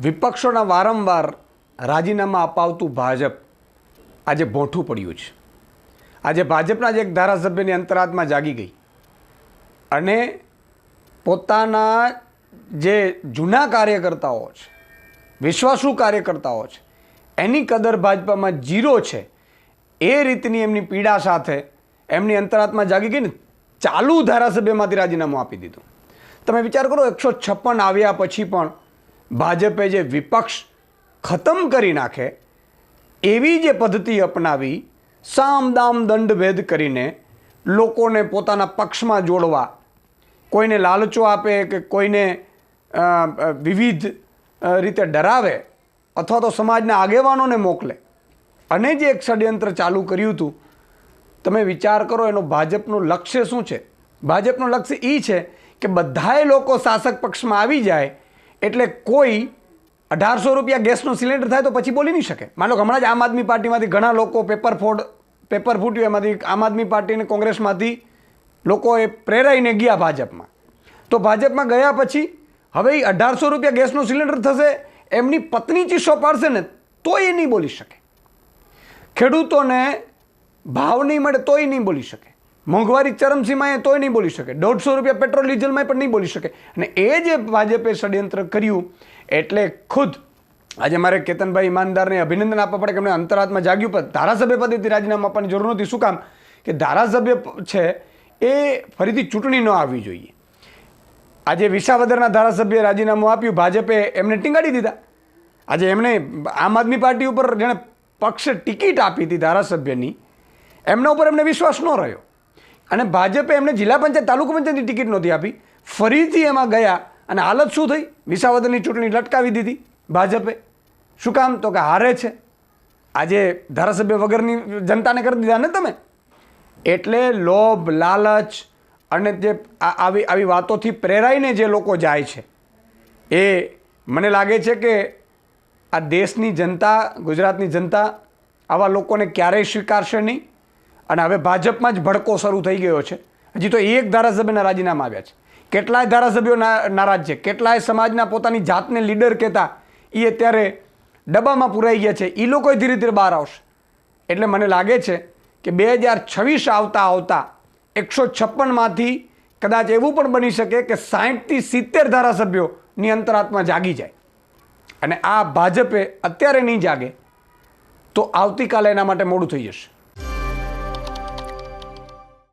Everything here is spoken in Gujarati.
વિપક્ષોના વારંવાર રાજીનામા અપાવતું ભાજપ આજે ભોંઠું પડ્યું છે. આજે ભાજપના જ એક ધારાસભ્યની અંતરાત્મા જાગી ગઈ અને પોતાના જે જૂના કાર્યકર્તાઓ છે, વિશ્વાસુ કાર્યકર્તાઓ છે, એની કદર ભાજપામાં ઝીરો છે. એ રીતની એમની પીડા સાથે એમની અંતરાત્મા જાગી ગઈ ને ચાલુ ધારાસભ્યમાંથી રાજીનામું આપી દીધું. તમે વિચાર કરો, 156 આવ્યા પછી પણ ભાજપે જે વિપક્ષ ખતમ કરી નાખે એવી જે પદ્ધતિ અપનાવી, સામ દામ દંડ ભેદ કરીને લોકોને પોતાના પક્ષમાં જોડવા, કોઈને લાલચો આપે કે કોઈને વિવિધ રીતે ડરાવે અથવા તો સમાજના આગેવાનોને મોકલે અને જે એક ષડયંત્ર ચાલુ કર્યું હતું, તમે વિચાર કરો એનો ભાજપનું લક્ષ્ય શું છે? ભાજપનું લક્ષ્ય એ છે કે બધાએ લોકો શાસક પક્ષમાં આવી જાય એટલે કોઈ 1800 રૂપિયા ગેસનો સિલિન્ડર થાય તો પછી બોલી નહીં શકે. માનો કે હમણાં જ આમ આદમી પાર્ટીમાંથી ઘણા લોકો પેપર ફૂટ્યું, એમાંથી આમ આદમી પાર્ટી અને કોંગ્રેસમાંથી લોકોએ પ્રેરાઈને ગયા ભાજપમાં. તો ભાજપમાં ગયા પછી હવે એ 1800 રૂપિયા ગેસનો સિલિન્ડર થશે, એમની પત્ની ચીસો પાડશે ને તોય એ નહીં બોલી શકે. ખેડૂતોને ભાવ નહીં મળે તોય નહીં બોલી શકે. મોંઘવારી ચરમસીમાએ તોય નહીં બોલી શકે. 150 રૂપિયા પેટ્રોલ ડીઝલમાં પણ નહીં બોલી શકે. અને એ જે ભાજપે ષડયંત્ર કર્યું એટલે ખુદ આજે મારે કેતનભાઈ ઈમાનદારને અભિનંદન આપવા પડે કે એમને અંતરાત્મા જાગ્યું. પણ ધારાસભ્ય પદેથી રાજીનામું આપવાની જરૂર નહોતી. શું કામ? કે ધારાસભ્ય છે એ ફરીથી ચૂંટણી ન આવવી જોઈએ. આજે વિસાવદરના ધારાસભ્યએ રાજીનામું આપ્યું, ભાજપે એમને ટીંગાડી દીધા. આજે એમણે આમ આદમી પાર્ટી ઉપર જેણે પક્ષે ટિકિટ આપી હતી ધારાસભ્યની, એમના ઉપર એમને વિશ્વાસ ન રહ્યો અને ભાજપે એમને જિલ્લા પંચાયત, તાલુકા પંચાયતની ટિકિટ નહોતી આપી. ફરીથી એમાં ગયા અને હાલત શું થઈ? વિસાવદરની ચૂંટણી લટકાવી દીધી ભાજપે. શું કામ? તો કે હારે છે. આજે ધારાસભ્ય વગરની જનતાને કરી દીધા ને તમે. એટલે લોભ, લાલચ અને જે આવી વાતોથી પ્રેરાઈને જે લોકો જાય છે એ મને લાગે છે કે આ દેશની જનતા, ગુજરાતની જનતા આવા લોકોને ક્યારેય સ્વીકારશે નહીં. અને હવે ભાજપમાં જ ભડકો શરૂ થઈ ગયો છે. હજી તો એક ધારાસભ્યના રાજીનામા આવ્યા છે. કેટલાય ધારાસભ્યો નારાજ છે. કેટલાય સમાજના પોતાની જાતને લીડર કહેતા એ અત્યારે ડબ્બામાં પુરાઈ ગયા છે. એ લોકો ધીરે ધીરે બહાર આવશે. એટલે મને લાગે છે કે 2026 આવતા 156માંથી કદાચ એવું પણ બની શકે કે 60થી 70 ધારાસભ્યોની અંતરાત્મા જાગી જાય. અને આ ભાજપે અત્યારે નહીં જાગે તો આવતીકાલે એના માટે મોડું થઈ જશે.